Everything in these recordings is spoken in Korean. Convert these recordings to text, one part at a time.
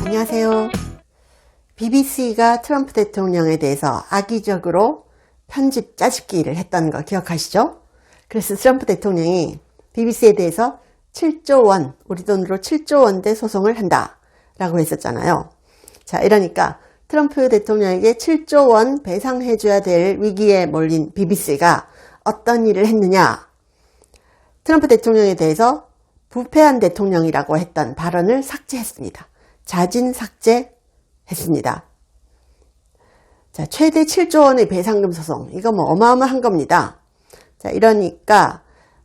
안녕하세요. BBC가 트럼프 대통령에 대해서 악의적으로 편집 짜집기를 했던 거 기억하시죠? 그래서 트럼프 대통령이 BBC에 대해서 7조 원, 우리 돈으로 7조 원대 소송을 한다 라고 했었잖아요. 자, 이러니까 트럼프 대통령에게 7조 원 배상해줘야 될 위기에 몰린 BBC가 어떤 일을 했느냐? 트럼프 대통령에 대해서 부패한 대통령이라고 했던 발언을 삭제했습니다. 자진 삭제했습니다. 자, 최대 7조 원의 배상금 소송. 이거 뭐 어마어마한 겁니다. 자, 이러니까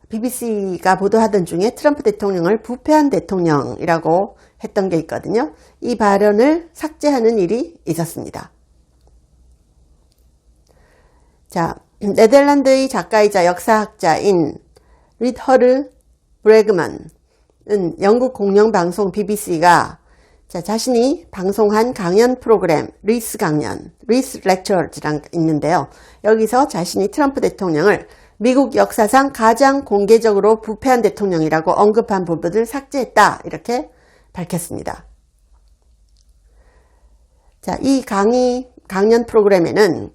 BBC가 보도하던 중에 트럼프 대통령을 부패한 대통령이라고 했던 게 있거든요. 이 발언을 삭제하는 일이 있었습니다. 자, 네덜란드의 작가이자 역사학자인 리터르 브레그만은 영국 공영방송 BBC가 자신이 방송한 강연 프로그램 리스 강연, 리스 렉처즈랑 있는데요. 여기서 자신이 트럼프 대통령을 미국 역사상 가장 공개적으로 부패한 대통령이라고 언급한 부분을 삭제했다. 이렇게 밝혔습니다. 자, 이 강연 프로그램에는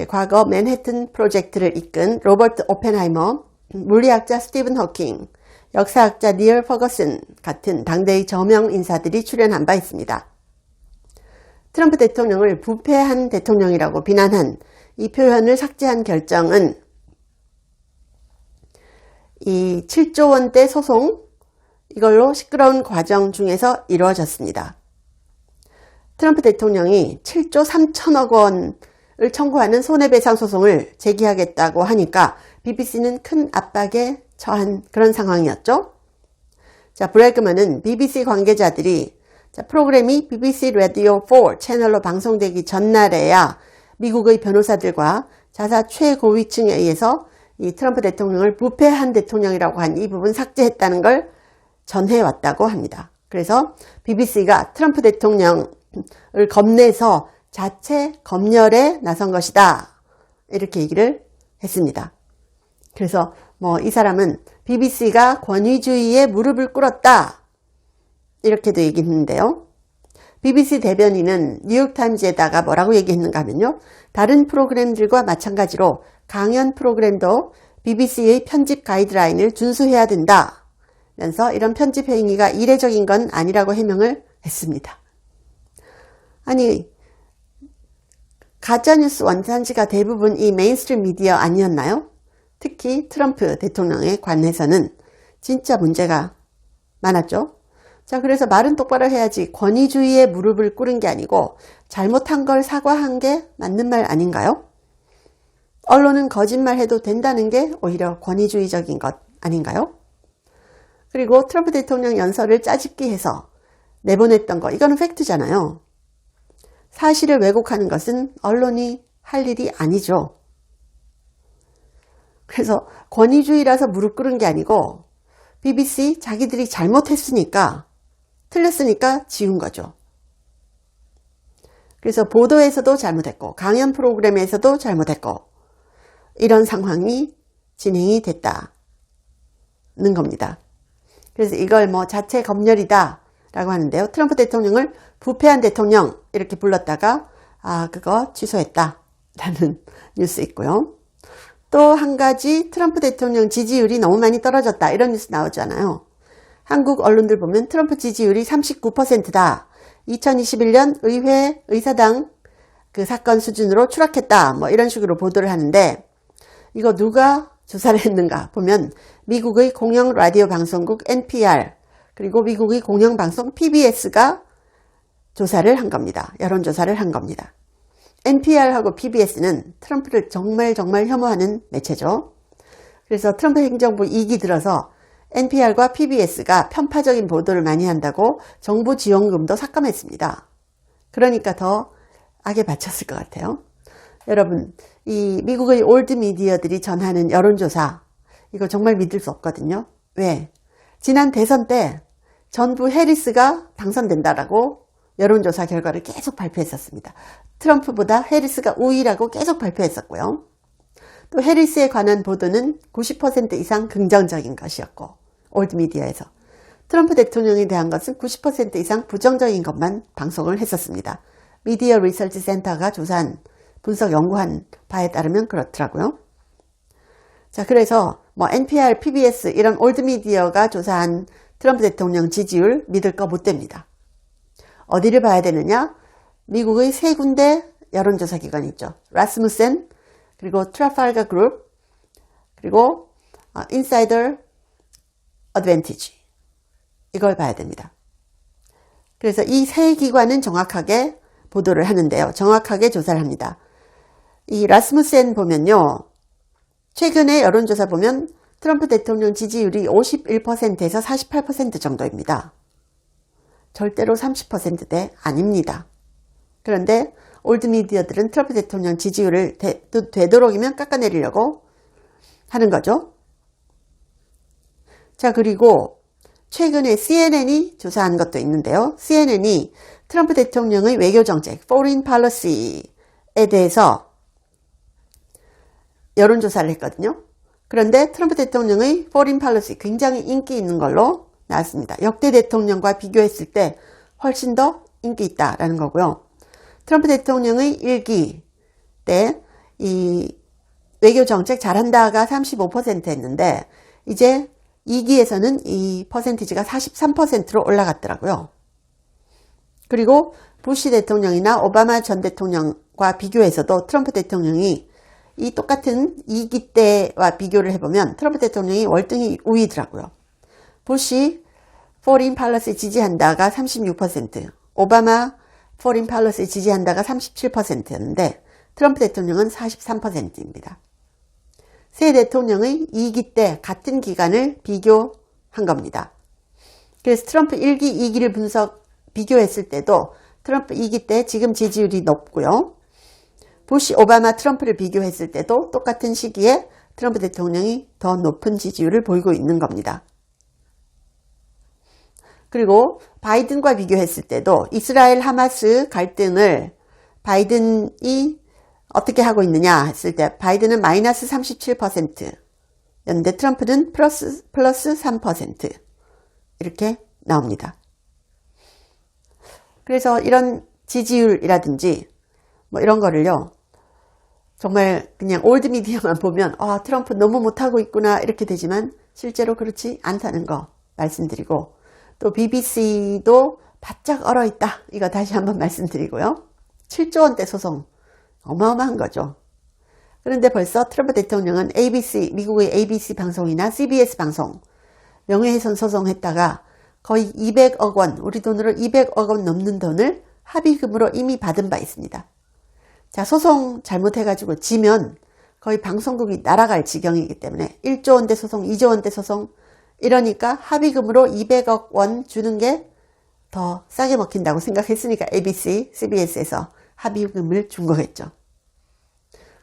과거 맨해튼 프로젝트를 이끈 로버트 오펜하이머, 물리학자 스티븐 호킹, 역사학자 니얼 퍼거슨 같은 당대의 저명 인사들이 출연한 바 있습니다. 트럼프 대통령을 부패한 대통령이라고 비난한 이 표현을 삭제한 결정은 이 7조 원대 소송, 이걸로 시끄러운 과정 중에서 이루어졌습니다. 트럼프 대통령이 7조 3천억 원을 청구하는 손해배상 소송을 제기하겠다고 하니까 BBC는 큰 압박에 처한 그런 상황이었죠. 자, 브레그만은 BBC 관계자들이 프로그램이 BBC 라디오 4 채널로 방송되기 전날에야 미국의 변호사들과 자사 최고위층에 의해서 이 트럼프 대통령을 부패한 대통령이라고 한 이 부분 삭제했다는 걸 전해왔다고 합니다. 그래서 BBC가 트럼프 대통령을 겁내서 자체 검열에 나선 것이다. 이렇게 얘기를 했습니다. 그래서 이 사람은 BBC가 권위주의에 무릎을 꿇었다. 이렇게도 얘기했는데요. BBC 대변인은 뉴욕타임즈에다가 뭐라고 얘기했는가 하면요. 다른 프로그램들과 마찬가지로 강연 프로그램도 BBC의 편집 가이드라인을 준수해야 된다. 면서 이런 편집 행위가 이례적인 건 아니라고 해명을 했습니다. 아니, 가짜뉴스 원산지가 대부분 이 메인스트림 미디어 아니었나요? 특히 트럼프 대통령에 관해서는 진짜 문제가 많았죠. 자, 그래서 말은 똑바로 해야지 권위주의에 무릎을 꿇은 게 아니고 잘못한 걸 사과한 게 맞는 말 아닌가요? 언론은 거짓말해도 된다는 게 오히려 권위주의적인 것 아닌가요? 그리고 트럼프 대통령 연설을 짜집기해서 내보냈던 거, 이거는 팩트잖아요. 사실을 왜곡하는 것은 언론이 할 일이 아니죠. 그래서 권위주의라서 무릎 꿇은 게 아니고 BBC 자기들이 잘못했으니까, 틀렸으니까 지운 거죠. 그래서 보도에서도 잘못했고 강연 프로그램에서도 잘못했고 이런 상황이 진행이 됐다는 겁니다. 그래서 이걸 자체 검열이다 라고 하는데요. 트럼프 대통령을 부패한 대통령 이렇게 불렀다가 그거 취소했다 라는 뉴스 있고요. 또 한 가지 트럼프 대통령 지지율이 너무 많이 떨어졌다 이런 뉴스 나오잖아요. 한국 언론들 보면 트럼프 지지율이 39%다. 2021년 의회 의사당 그 사건 수준으로 추락했다. 이런 식으로 보도를 하는데 이거 누가 조사를 했는가 보면 미국의 공영 라디오 방송국 NPR 그리고 미국의 공영방송 PBS가 조사를 한 겁니다. 여론조사를 한 겁니다. NPR하고 PBS는 트럼프를 정말 혐오하는 매체죠. 그래서 트럼프 행정부 2기 들어서 NPR과 PBS가 편파적인 보도를 많이 한다고 정부 지원금도 삭감했습니다. 그러니까 더 악에 바쳤을 것 같아요. 여러분, 이 미국의 올드 미디어들이 전하는 여론조사, 이거 정말 믿을 수 없거든요. 왜? 지난 대선 때 전부 해리스가 당선된다라고 여론조사 결과를 계속 발표했었습니다. 트럼프보다 해리스가 우위라고 계속 발표했었고요. 또 해리스에 관한 보도는 90% 이상 긍정적인 것이었고 올드미디어에서 트럼프 대통령에 대한 것은 90% 이상 부정적인 것만 방송을 했었습니다. 미디어 리서치 센터가 조사한 분석 연구한 바에 따르면 그렇더라고요. 자, 그래서 뭐 NPR, PBS 이런 올드미디어가 조사한 트럼프 대통령 지지율 믿을 거 못 됩니다. 어디를 봐야 되느냐? 미국의 세 군데 여론조사 기관이 있죠. 라스무센, 그리고 트라팔가 그룹, 그리고 인사이더 어드밴티지. 이걸 봐야 됩니다. 그래서 이 세 기관은 정확하게 보도를 하는데요. 정확하게 조사를 합니다. 이 라스무센 보면요. 최근에 여론조사 보면 트럼프 대통령 지지율이 51%에서 48% 정도입니다. 절대로 30%대 아닙니다. 그런데 올드미디어들은 트럼프 대통령 지지율을 되도록이면 깎아내리려고 하는 거죠. 자, 그리고 최근에 CNN이 조사한 것도 있는데요. CNN이 트럼프 대통령의 외교정책, Foreign Policy에 대해서 여론조사를 했거든요. 그런데 트럼프 대통령의 Foreign Policy 굉장히 인기 있는 걸로 나왔습니다. 역대 대통령과 비교했을 때 훨씬 더 인기 있다라는 거고요. 트럼프 대통령의 1기 때 이 외교정책 잘한다가 35% 했는데 이제 2기에서는 이 퍼센티지가 43%로 올라갔더라고요. 그리고 부시 대통령이나 오바마 전 대통령과 비교해서도 트럼프 대통령이 이 똑같은 2기 때와 비교를 해보면 트럼프 대통령이 월등히 우위더라고요. 부시 포린 팔러시 지지한다가 36%, 오바마 포린 팔러시 지지한다가 37%였는데 트럼프 대통령은 43%입니다. 세 대통령의 2기 때 같은 기간을 비교한 겁니다. 그래서 트럼프 1기, 2기를 비교했을 때도 트럼프 2기 때 지금 지지율이 높고요. 부시, 오바마, 트럼프를 비교했을 때도 똑같은 시기에 트럼프 대통령이 더 높은 지지율을 보이고 있는 겁니다. 그리고 바이든과 비교했을 때도 이스라엘 하마스 갈등을 바이든이 어떻게 하고 있느냐 했을 때 바이든은 마이너스 37%였는데 트럼프는 플러스 3% 이렇게 나옵니다. 그래서 이런 지지율이라든지 뭐 이런 거를요. 정말 그냥 올드 미디어만 보면 트럼프 너무 못하고 있구나 이렇게 되지만 실제로 그렇지 않다는 거 말씀드리고 또 BBC도 바짝 얼어있다. 이거 다시 한번 말씀드리고요. 7조 원대 소송 어마어마한 거죠. 그런데 벌써 트럼프 대통령은 ABC, 미국의 ABC 방송이나 CBS 방송 명예훼손 소송했다가 거의 200억 원, 우리 돈으로 200억 원 넘는 돈을 합의금으로 이미 받은 바 있습니다. 자, 소송 잘못해가지고 지면 거의 방송국이 날아갈 지경이기 때문에 1조 원대 소송, 2조 원대 소송 이러니까 합의금으로 200억 원 주는 게 더 싸게 먹힌다고 생각했으니까 ABC, CBS에서 합의금을 준 거겠죠.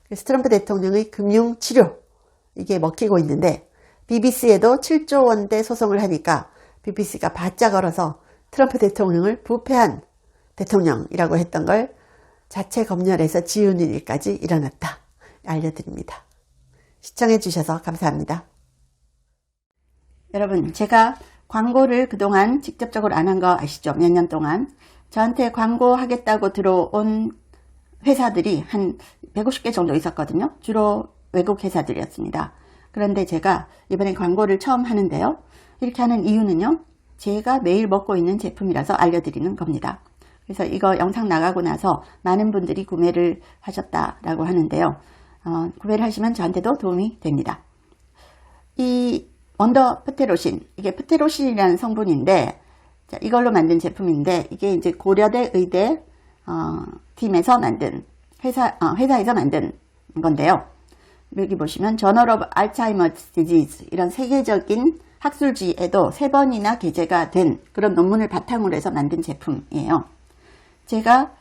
그래서 트럼프 대통령의 금융치료 이게 먹히고 있는데 BBC에도 7조 원대 소송을 하니까 BBC가 바짝 얼어서 트럼프 대통령을 부패한 대통령이라고 했던 걸 자체 검열해서 지우는 일까지 일어났다. 알려드립니다. 시청해 주셔서 감사합니다. 여러분, 제가 광고를 그동안 직접적으로 안 한 거 아시죠? 몇 년 동안. 저한테 광고하겠다고 들어온 회사들이 한 150개 정도 있었거든요. 주로 외국 회사들이었습니다. 그런데 제가 이번에 광고를 처음 하는데요. 이렇게 하는 이유는요. 제가 매일 먹고 있는 제품이라서 알려드리는 겁니다. 그래서 이거 영상 나가고 나서 많은 분들이 구매를 하셨다라고 하는데요. 구매를 하시면 저한테도 도움이 됩니다. 이 원더 프테로신, 이게 프테로신이라는 성분인데 자, 이걸로 만든 제품인데 이게 이제 고려대 의대 팀에서 만든 회사에서 만든 건데요. 여기 보시면 저널 오브 알츠하이머스 디지즈 이런 세계적인 학술지에도 3번이나 게재가 된 그런 논문을 바탕으로 해서 만든 제품이에요. 제가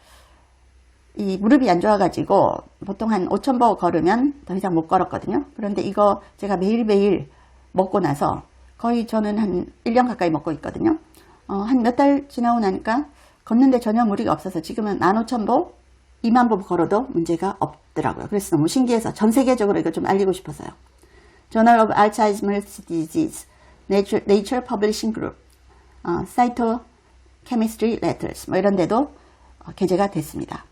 이 무릎이 안 좋아가지고 보통 한 5,000보 걸으면 더 이상 못 걸었거든요. 그런데 이거 제가 매일매일 먹고 나서 거의 저는 한 1년 가까이 먹고 있거든요. 한 몇 달 지나고 나니까 걷는데 전혀 무리가 없어서 지금은 15,000보, 20,000보 걸어도 문제가 없더라고요. 그래서 너무 신기해서 전 세계적으로 이거 좀 알리고 싶어서요. Journal of Alzheimer's Disease, Nature Publishing Group. Cytochemistry Letters 뭐 이런 데도 게재가 됐습니다.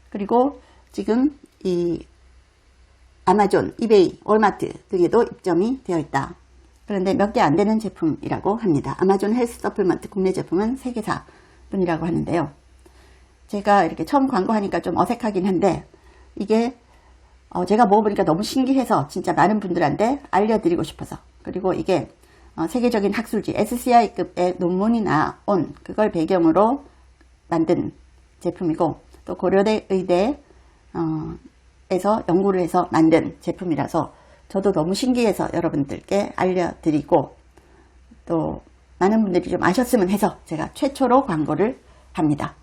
그리고 지금 이 아마존, 이베이, 월마트 등에도 입점이 되어 있다. 그런데 몇 개 안 되는 제품이라고 합니다. 아마존 헬스 서플먼트 국내 제품은 3개사 뿐이라고 하는데요. 제가 이렇게 처음 광고하니까 좀 어색하긴 한데 이게 제가 먹어보니까 너무 신기해서 진짜 많은 분들한테 알려드리고 싶어서, 그리고 이게 세계적인 학술지 SCI급의 논문이 나온 그걸 배경으로 만든 제품이고, 또 고려대 의대 에서 연구를 해서 만든 제품이라서 저도 너무 신기해서 여러분들께 알려드리고, 또 많은 분들이 좀 아셨으면 해서 제가 최초로 광고를 합니다.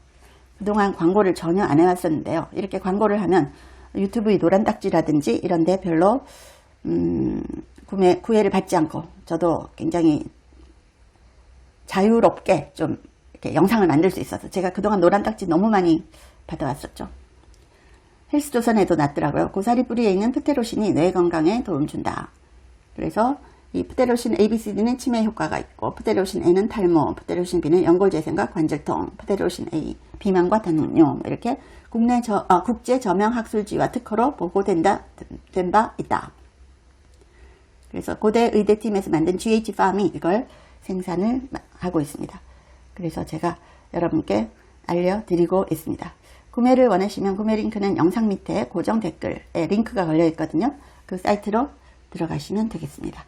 그동안 광고를 전혀 안 해왔었는데요. 이렇게 광고를 하면 유튜브의 노란딱지라든지 이런 데 별로 구애를 받지 않고 저도 굉장히 자유롭게 좀 이렇게 영상을 만들 수 있어서 제가 그동안 노란딱지 너무 많이 받아왔었죠. 헬스조선에도 났더라고요. 고사리 뿌리에 있는 프테로신이 뇌 건강에 도움 준다. 그래서 이 프테로신 ABCD는 치매 효과가 있고, 프테로신 N은 탈모, 프테로신 B는 연골재생과 관절통, 프테로신 A 비만과 당뇨, 이렇게 국제 저명 학술지와 특허로 보고된 바 있다. 그래서 고대 의대팀에서 만든 GH팜이 이걸 생산을 하고 있습니다. 그래서 제가 여러분께 알려드리고 있습니다. 구매를 원하시면 구매 링크는 영상 밑에 고정 댓글에 링크가 걸려 있거든요. 그 사이트로 들어가시면 되겠습니다.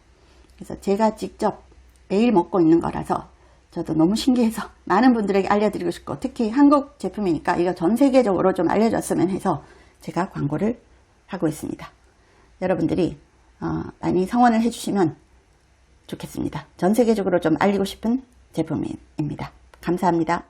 그래서 제가 직접 매일 먹고 있는 거라서 저도 너무 신기해서 많은 분들에게 알려드리고 싶고, 특히 한국 제품이니까 이거 전 세계적으로 좀 알려졌으면 해서 제가 광고를 하고 있습니다. 여러분들이 많이 성원을 해주시면 좋겠습니다. 전 세계적으로 좀 알리고 싶은 제품입니다. 감사합니다.